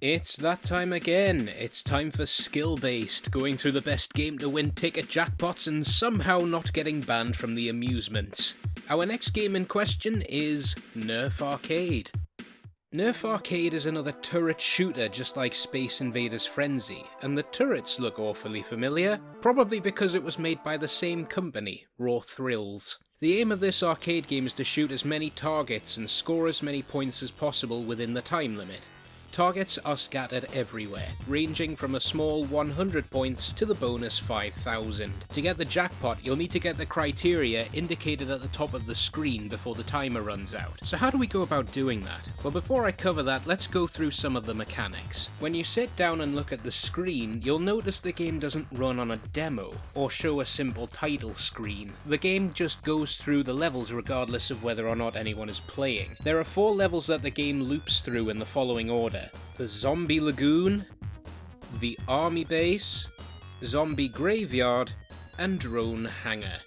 It's that time again. It's time for skill-based, going through the best game to win ticket jackpots and somehow not getting banned from the amusements. Our next game in question is Nerf Arcade. Nerf Arcade is another turret shooter just like Space Invaders Frenzy, and the turrets look awfully familiar, probably because it was made by the same company, Raw Thrills. The aim of this arcade game is to shoot as many targets and score as many points as possible within the time limit. Targets are scattered everywhere, ranging from a small 100 points to the bonus 5,000. To get the jackpot, you'll need to get the criteria indicated at the top of the screen before the timer runs out. So how do we go about doing that? Well, before I cover that, let's go through some of the mechanics. When you sit down and look at the screen, you'll notice the game doesn't run on a demo, or show a simple title screen. The game just goes through the levels regardless of whether or not anyone is playing. There are 4 levels that the game loops through in the following order: the Zombie Lagoon, the Army Base, Zombie Graveyard, and Drone Hangar.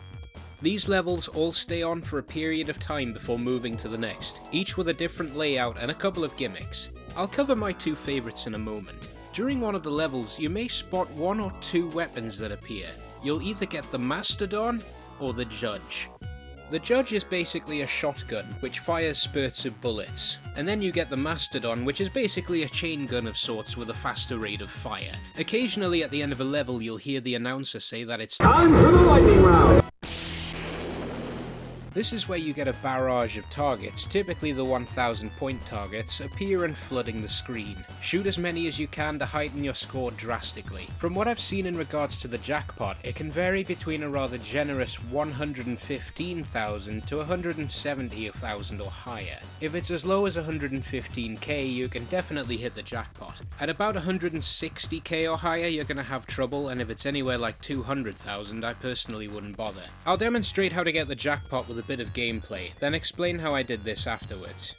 These levels all stay on for a period of time before moving to the next, each with a different layout and a couple of gimmicks. I'll cover my 2 favourites in a moment. During one of the levels, you may spot 1 or 2 weapons that appear. You'll either get the Mastodon or the Judge. The Judge is basically a shotgun, which fires spurts of bullets, and then you get the Mastodon, which is basically a chain gun of sorts with a faster rate of fire. Occasionally at the end of a level you'll hear the announcer say that it's time for the lightning round! This is where you get a barrage of targets, typically the 1,000 point targets, appear and flooding the screen. Shoot as many as you can to heighten your score drastically. From what I've seen in regards to the jackpot, it can vary between a rather generous 115,000 to 170,000 or higher. If it's as low as 115k, you can definitely hit the jackpot. At about 160k or higher, you're gonna have trouble, and if it's anywhere like 200,000, I personally wouldn't bother. I'll demonstrate how to get the jackpot with a bit of gameplay, then explain how I did this afterwards.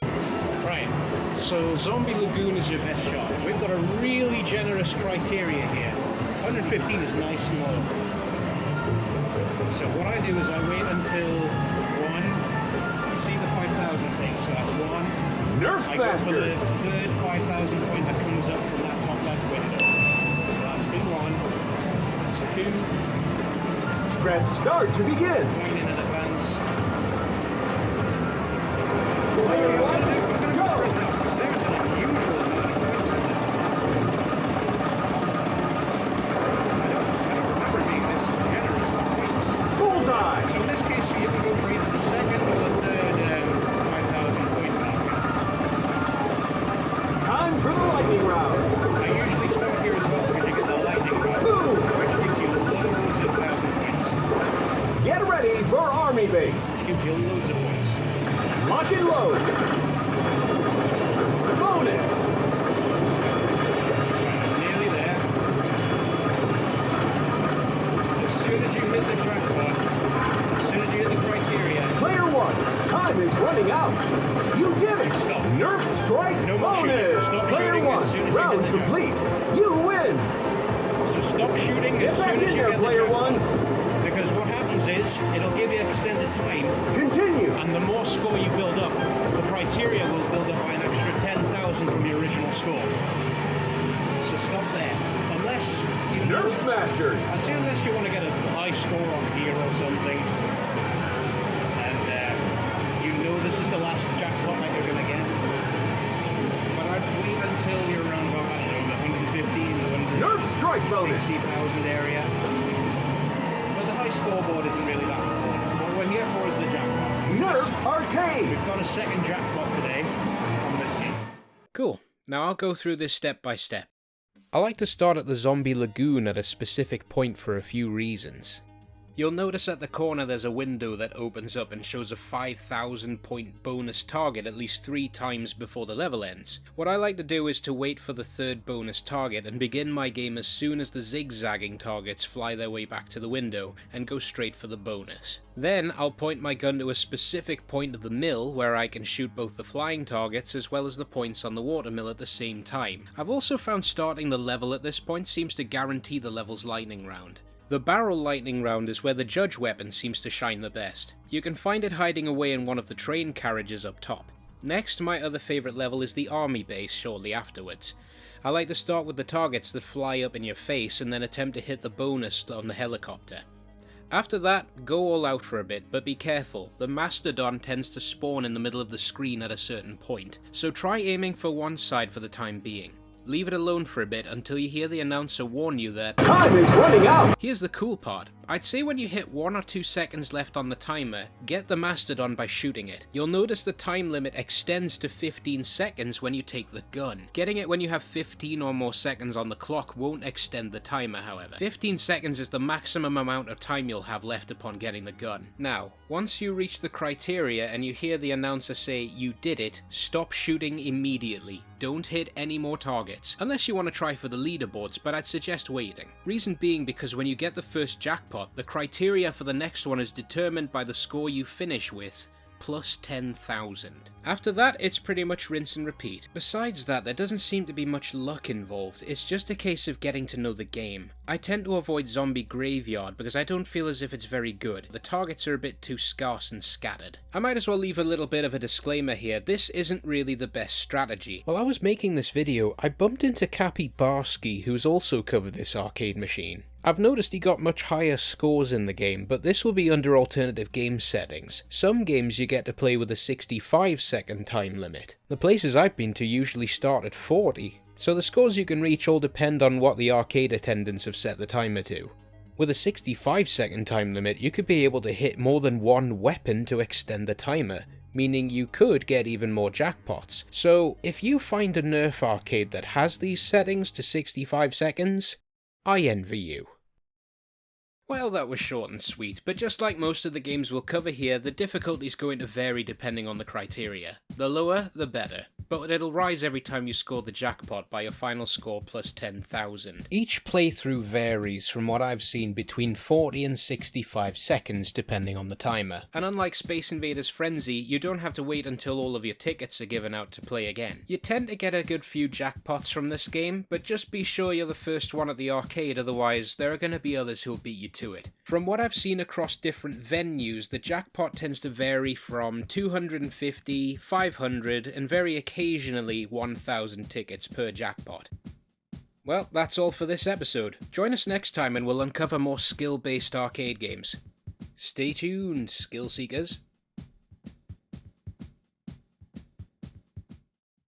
Right, so Zombie Lagoon is your best shot. We've got a really generous criteria here. 115 is nice and low. So what I do is I wait until 1, you see the 5,000 thing, so that's 1. Nerf I go for the third 5,000 point that comes up from that top left window. So that's been 1, that's 2. Press start to begin. Point in advance. Player 1, go! There's an unusual amount of points in this. I don't remember being this generous with points. Bullseye! So in this case, you can go for either the second or the third 5,000 point mark. Time for the lightning round. I usually start here as well because you get the lightning round, which gives you loads of 1,000 points. Get ready for Army Base. Gives you loads of points. Lock and load. Bonus. Nearly there. As soon as you hit the jackpot, as soon as you hit the criteria, Player 1, time is running out. You did it. Stop. Nerf strike No more bonus. shooting. Stop Player shooting 1, as soon as you round hit the complete. You win. so stop shooting Get as back soon in as you there, get Player the jackpot. 1. Because what happens is, it'll give you extended time, Continue. and the more score you build up, the criteria will build up by an extra 10,000 from the original score. So stop there. Unless you Nerf mastered. I'd say unless you want to get a high score on here or something, and you know this is the last jackpot that you're going to get. But I'd wait until you're around about, I don't know, the 115, Nerf strike bonus. 60,000 area. But the high scoreboard isn't really that important. What we're here for is the jackpot. Nerf Arcade. We've got a second jackpot today on this game. Cool. Now I'll go through this step by step. I like to start at the Zombie Lagoon at a specific point for a few reasons. You'll notice at the corner there's a window that opens up and shows a 5,000 point bonus target at least 3 times before the level ends. What I like to do is to wait for the third bonus target and begin my game as soon as the zigzagging targets fly their way back to the window and go straight for the bonus. Then I'll point my gun to a specific point of the mill where I can shoot both the flying targets as well as the points on the watermill at the same time. I've also found starting the level at this point seems to guarantee the level's lightning round. The barrel lightning round is where the judge weapon seems to shine the best. You can find it hiding away in one of the train carriages up top. Next, my other favourite level is the army base shortly afterwards. I like to start with the targets that fly up in your face and then attempt to hit the bonus on the helicopter. After that, go all out for a bit, but be careful, the Mastodon tends to spawn in the middle of the screen at a certain point, so try aiming for one side for the time being. Leave it alone for a bit until you hear the announcer warn you that Time is running out! Here's the cool part. I'd say when you hit 1 or 2 seconds left on the timer, get the Mastodon by shooting it. You'll notice the time limit extends to 15 seconds when you take the gun. Getting it when you have 15 or more seconds on the clock won't extend the timer, however. 15 seconds is the maximum amount of time you'll have left upon getting the gun. Now, once you reach the criteria and you hear the announcer say you did it, stop shooting immediately. Don't hit any more targets, unless you want to try for the leaderboards, but I'd suggest waiting. Reason being because when you get the first jackpot, the criteria for the next one is determined by the score you finish with, plus 10,000. After that, it's pretty much rinse and repeat. Besides that, there doesn't seem to be much luck involved, it's just a case of getting to know the game. I tend to avoid Zombie Graveyard because I don't feel as if it's very good. The targets are a bit too scarce and scattered. I might as well leave a little bit of a disclaimer here, this isn't really the best strategy. While I was making this video, I bumped into Cappy Barsky, who's also covered this arcade machine. I've noticed he got much higher scores in the game, but this will be under alternative game settings. Some games you get to play with a 65-second time limit. The places I've been to usually start at 40, so the scores you can reach all depend on what the arcade attendants have set the timer to. With a 65-second time limit, you could be able to hit more than one weapon to extend the timer, meaning you could get even more jackpots. So if you find a Nerf Arcade that has these settings to 65 seconds, I envy you. Well, that was short and sweet, but just like most of the games we'll cover here, the difficulty's going to vary depending on the criteria. The lower, the better, but it'll rise every time you score the jackpot by your final score plus 10,000. Each playthrough varies from what I've seen between 40 and 65 seconds depending on the timer. And unlike Space Invaders Frenzy, you don't have to wait until all of your tickets are given out to play again. You tend to get a good few jackpots from this game, but just be sure you're the first one at the arcade, otherwise there are going to be others who'll beat you to it. From what I've seen across different venues, the jackpot tends to vary from 250, 500, and very occasionally 1,000 tickets per jackpot. Well, that's all for this episode. Join us next time and we'll uncover more skill-based arcade games. Stay tuned, skill seekers.